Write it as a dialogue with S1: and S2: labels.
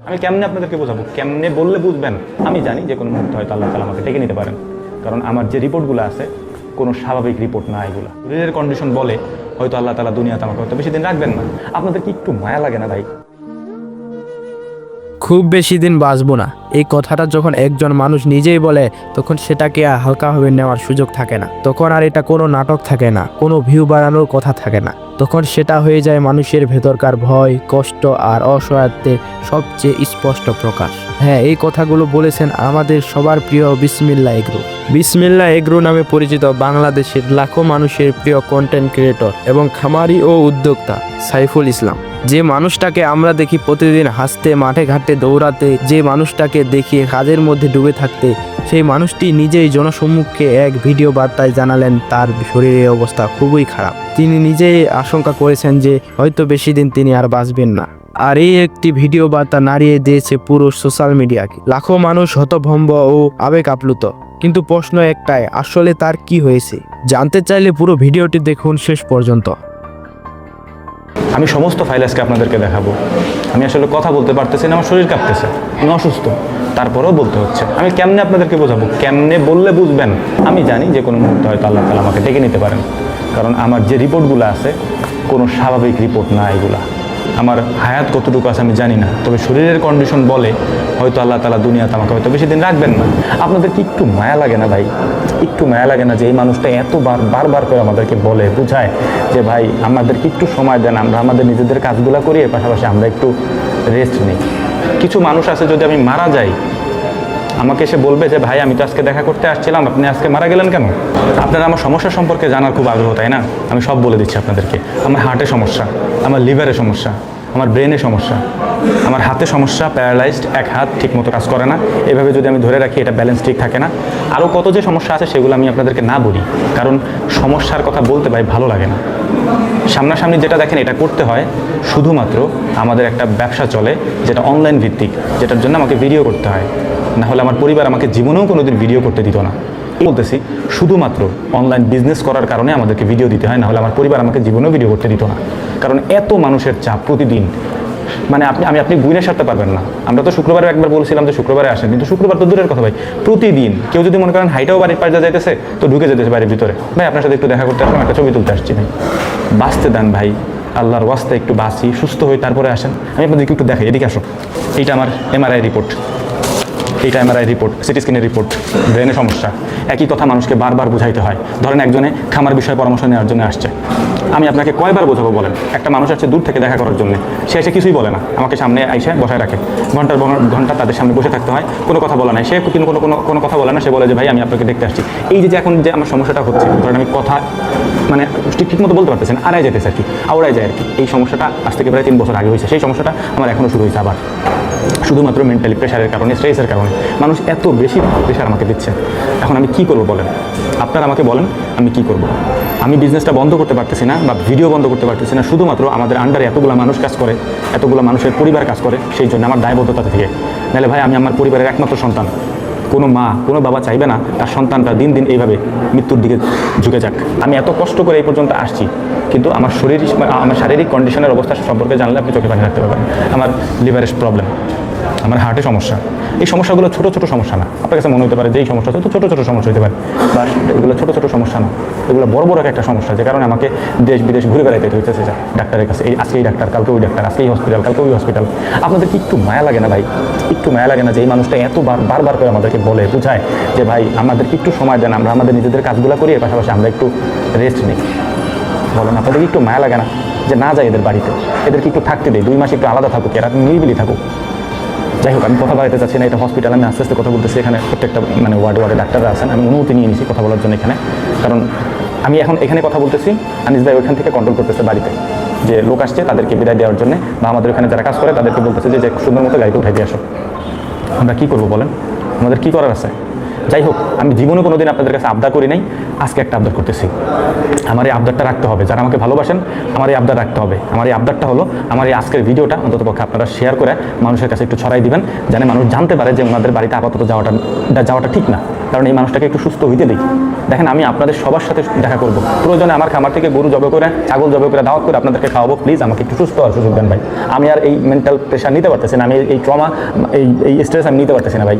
S1: আমি কেমনে আপনাদেরকে বোঝাবো, কেমনে বললে বুঝবেন? আমি জানি যে কোনো মুহূর্তে হয়তো আল্লাহ তাআলা আমাকে ডেকে নিতে পারেন, কারণ আমার যে রিপোর্টগুলো আছে কোনো স্বাভাবিক রিপোর্ট না। এগুলো শরীরের কন্ডিশন বলে হয়তো আল্লাহ তাআলা দুনিয়াতে আমাকে হয়তো বেশি দিন রাখবেন না। আপনাদের কি একটু মায়া লাগে না ভাই?
S2: খুব বেশি দিন বাঁচবো না, এই কথাটা যখন একজন মানুষ নিজেই বলে তখন সেটাকে আর হালকাভাবে নেওয়ার সুযোগ থাকে না। তখন আর এটা কোনো নাটক থাকে না, কোনো ভিউ বাড়ানোর কথা থাকে না। তখন সেটা হয়ে যায় মানুষের ভেতরকার ভয়, কষ্ট আর অসহায়ত্বের সবচেয়ে স্পষ্ট প্রকাশ। হ্যাঁ, এই কথাগুলো বলেছেন আমাদের সবার প্রিয় বিসমিল্লাহ এগ্রো। বিসমিল্লাহ এগ্রো নামে পরিচিত বাংলাদেশের লাখো মানুষের প্রিয় কন্টেন্ট ক্রিয়েটর এবং খামারি ও উদ্যোক্তা সাইফুল ইসলাম। যে মানুষটাকে আমরা দেখি প্রতিদিন হাসতে, মাঠে ঘাটে দৌড়াতে, যে মানুষটাকে দেখি কাজের মধ্যে ডুবে থাকতে, সেই মানুষটি নিজেই জনসম্মুখে এক ভিডিও বার্তায় জানালেন তার শরীরের অবস্থা খুবই খারাপ। তিনি নিজেই আশঙ্কা করেছেন যে হয়তো বেশি দিন তিনি আর বাঁচবেন না। আর এই একটি ভিডিও বার্তা নাড়িয়ে দিয়েছে পুরো সোশ্যাল মিডিয়াকে। লাখো মানুষ হতভম্ব ও আবেগ আপ্লুত। কিন্তু প্রশ্ন একটাই, আসলে তার কি হয়েছে? জানতে চাইলে পুরো ভিডিওটি দেখুন শেষ পর্যন্ত।
S1: আমি সমস্ত ফাইল আজকে আপনাদেরকে দেখাবো। আমি আসলে কথা বলতে পারতেছি না, আমার শরীর কাঁপতেছে, আমি অসুস্থ, তারপরেও বলতে হচ্ছে। আমি কেমনে আপনাদেরকে বোঝাবো, কেমনে বললে বুঝবেন? আমি জানি যে কোনো মুহূর্তে হয়তো আল্লাহ তাআলা আমাকে ডেকে নিতে পারেন, কারণ আমার যে রিপোর্টগুলো আছে কোনো স্বাভাবিক রিপোর্ট না। এগুলা আমার হায়াত কতটুকু আছে আমি জানি না, তবে শরীরের কন্ডিশন বলে হয়তো আল্লাহ তাআলা দুনিয়াতে আমাকে হয়তো বেশি দিন রাখবেন না। আপনাদের কি একটু মায়া লাগে না ভাই? একটু মায়া লাগে না যে এই মানুষটা বারবার করে আমাদেরকে বলে বুঝায় যে ভাই আমাদেরকে একটু সময় দেন, আমরা আমাদের নিজেদের কাজগুলো করি, এর পাশাপাশি আমরা একটু রেস্ট নিই। কিছু মানুষ আছে যদি আমি মারা যাই আমাকে এসে বলবে যে ভাই আমি তো আজকে দেখা করতে আসছিলাম, আপনি আজকে মারা গেলেন কেন? আপনারা আমার সমস্যা সম্পর্কে জানার খুব আগ্রহ, তাই না? আমি সব বলে দিচ্ছি আপনাদেরকে। আমার হার্টের সমস্যা, আমার লিভারের সমস্যা, আমার ব্রেনের সমস্যা, আমার হাতে সমস্যা, প্যারালাইজড, এক হাত ঠিকমতো কাজ করে না, এভাবে যদি আমি ধরে রাখি এটা ব্যালেন্স ঠিক থাকে না। আরও কত যে সমস্যা আছে সেগুলো আমি আপনাদেরকে না বলি, কারণ সমস্যার কথা বলতে ভাই ভালো লাগে না। সামনাসামনি যেটা দেখেন এটা করতে হয় শুধুমাত্র আমাদের একটা ব্যবসা চলে যেটা অনলাইন ভিত্তিক, যেটার জন্য আমাকে ভিডিও করতে হয়, না হলে আমার পরিবার আমাকে জীবনেও কোনোদিন ভিডিও করতে দিত না। বলতেছি শুধুমাত্র অনলাইন বিজনেস করার কারণে আমাদেরকে ভিডিও দিতে হয়, না হলে আমার পরিবার আমাকে জীবনেও ভিডিও করতে দিত না। কারণ এত মানুষের চাপ প্রতিদিন, মানে আপনি গুইনে সারতে পারবেন না। আমরা তো শুক্রবারে একবার বলছিলাম যে শুক্রবারে আসেন, কিন্তু শুক্রবার তো দূরের কথা ভাই, প্রতিদিন কেউ যদি মনে করেন হাইটাও বাড়ির পাশে যাইতেছে তো ঢুকে যেতেছে বাড়ির ভিতরে, ভাই আপনার সাথে একটু দেখা করতে আসলাম, একটা ছবি তুলতে আসছি। ভাই বাঁচতে দেন ভাই, আল্লাহর ওয়াস্তে একটু বাঁচি, সুস্থ হয়ে তারপরে আসেন। আমি আপনাদেরকে একটু দেখাই, এদিকে আসো। এইটা আমার এমআরআই রিপোর্ট, এইটা এমআরআই রিপোর্ট, সিটি স্ক্যানের রিপোর্ট। ব্রেনের সমস্যা, একই কথা মানুষকে বারবার বুঝাইতে হয়। ধরেন একজনে খামার বিষয়ে পরামর্শ নেওয়ার জন্য আসছে, আমি আপনাকে কয়বার বোঝাবো বলেন? একটা মানুষ আসছে দূর থেকে দেখা করার জন্য, সে এসে কিছুই বলে না, আমাকে সামনে আইসে বসায় রাখে, ঘন্টার ঘন্টা তাদের সামনে বসে থাকতে হয়, কোনো কথা বলে না। সে কিন্তু কোনো কথা বলে না, সে বলে যে ভাই আমি আপনাকে দেখতে আসছি। এই যে এখন যে আমার সমস্যাটা হচ্ছে, ধরেন আমি কথা মানে ঠিক মতো বলতে পারতেছেন, আড়াই যেতেছে আর কি, আওড়ায় যায় আর কি। এই সমস্যাটা আজ থেকে প্রায় 3 বছর আগে হয়েছে। সেই সমস্যাটা আমার এখনও শুরু হয়েছে আবার, শুধুমাত্র মেন্টালি প্রেশারের কারণে, স্ট্রেসের কারণে। মানুষ এত বেশি প্রেশার আমাকে দিচ্ছে, এখন আমি কি করবো বলেন? আপনারা আমাকে বলেন আমি কি করব? আমি বিজনেসটা বন্ধ করতে পারতেছি না বা ভিডিও বন্ধ করতে পারতেছি না, শুধুমাত্র আমাদের আন্ডারে এতগুলো মানুষ কাজ করে, এতগুলো মানুষের পরিবার কাজ করে, সেই জন্য আমার দায়বদ্ধতা থেকে। নাহলে ভাই আমি আমার পরিবারের একমাত্র সন্তান, কোনো মা কোনো বাবা চাইবে না তার সন্তানটা দিন দিন এইভাবে মৃত্যুর দিকে ঝুঁকে যাক। আমি এত কষ্ট করে এই পর্যন্ত আসছি, কিন্তু আমার শারীরিক কন্ডিশনের অবস্থা সম্পর্কে জানলে আপনি চোখে পানি রাখতে পারবেন। আমার লিভারের প্রবলেম, আমার হার্টের সমস্যা। এই সমস্যাগুলো ছোটো ছোটো সমস্যা না। আপনার কাছে মনে হতে পারে যে এই সমস্যা তো ছোটো ছোটো সমস্যা হতে পারে, বা এগুলো ছোটো ছোটো সমস্যা না, এগুলো বড় বড় একটা সমস্যা, যে কারণে আমাকে দেশ বিদেশ ঘুরে বেড়াইতে হইতেছে ডাক্তারের কাছে। আজকে এই ডাক্তার, কালকে ওই ডাক্তার, আজকে এই হসপিটাল, কালকে ওই হসপিটাল। আপনাদের কি একটু মায়া লাগে না ভাই? একটু মায়া লাগে না যে এই মানুষটা বারবার করে আমাদেরকে বলে বুঝায় যে ভাই আমাদেরকে একটু সময় দেন, আমরা আমাদের নিজেদের কাজগুলো করি, এর পাশাপাশি আমরা একটু রেস্ট নিই? বলেন আপনাদের কি একটু মায়া লাগে না যে না যায় এদের বাড়িতে, এদেরকে একটু থাকতে দেয়, 2 মাস একটু আলাদা থাকুক, এরা নিরিবিলি থাকুক? যাই হোক, আমি কথা বাড়াতে চাচ্ছি না, এটা হসপিটাল, আমি আস্তে আস্তে কথা বলতেছি। এখানে প্রত্যেকটা মানে ওয়ার্ডে ডাক্তাররা আছেন, আমি অনুমতি নিয়ে নিয়েছি কথা বলার জন্য এখানে, কারণ আমি এখন এখানে কথা বলতেছি, আনিস ভাই ওইখান থেকে কন্ট্রোল করতেছে বাড়িতে, যে লোক আসছে তাদেরকে বিদায় দেওয়ার জন্য, বা আমাদের ওখানে যারা কাজ করে তাদেরকে বলতেছে যে সুন্দর মতো গাড়িতে উঠাই দিয়ে আসো। আমরা কী করবো বলেন? আমাদের কী করার আছে? যাই হোক, আমি জীবনে কোনোদিন আপনাদের কাছে আবদার করি নাই, আজকে একটা আবদার করতেছি। আমার এই আবদারটা রাখতে হবে, যারা আমাকে ভালোবাসেন আমার এই আবদার রাখতে হবে। আমার এই আবদারটা হলো, আমার এই আজকের ভিডিওটা অন্ততপক্ষে আপনারা শেয়ার করে মানুষের কাছে একটু ছড়াই দিবেন, যেন মানুষ জানতে পারে যে ওনাদের বাড়িতে আপাতত যাওয়াটা ঠিক না। কারণ এই মানুষটাকে একটু সুস্থ হইতে দিই। দেখেন, আমি আপনাদের সবার সাথে দেখা করব, প্রয়োজনে আমার খামার থেকে গরু জবে করে, ছাগল জবে করে দাওয়াত করে আপনাদেরকে খাওয়াবো। প্লিজ আমাকে একটু সুস্থ হওয়ার সুযোগ দেন ভাই। আমি আর এই মেন্টাল প্রেশার নিতে পারতেছি না, আমি এই ট্রমা, এই স্ট্রেস আমি নিতে পারতেছি না ভাই।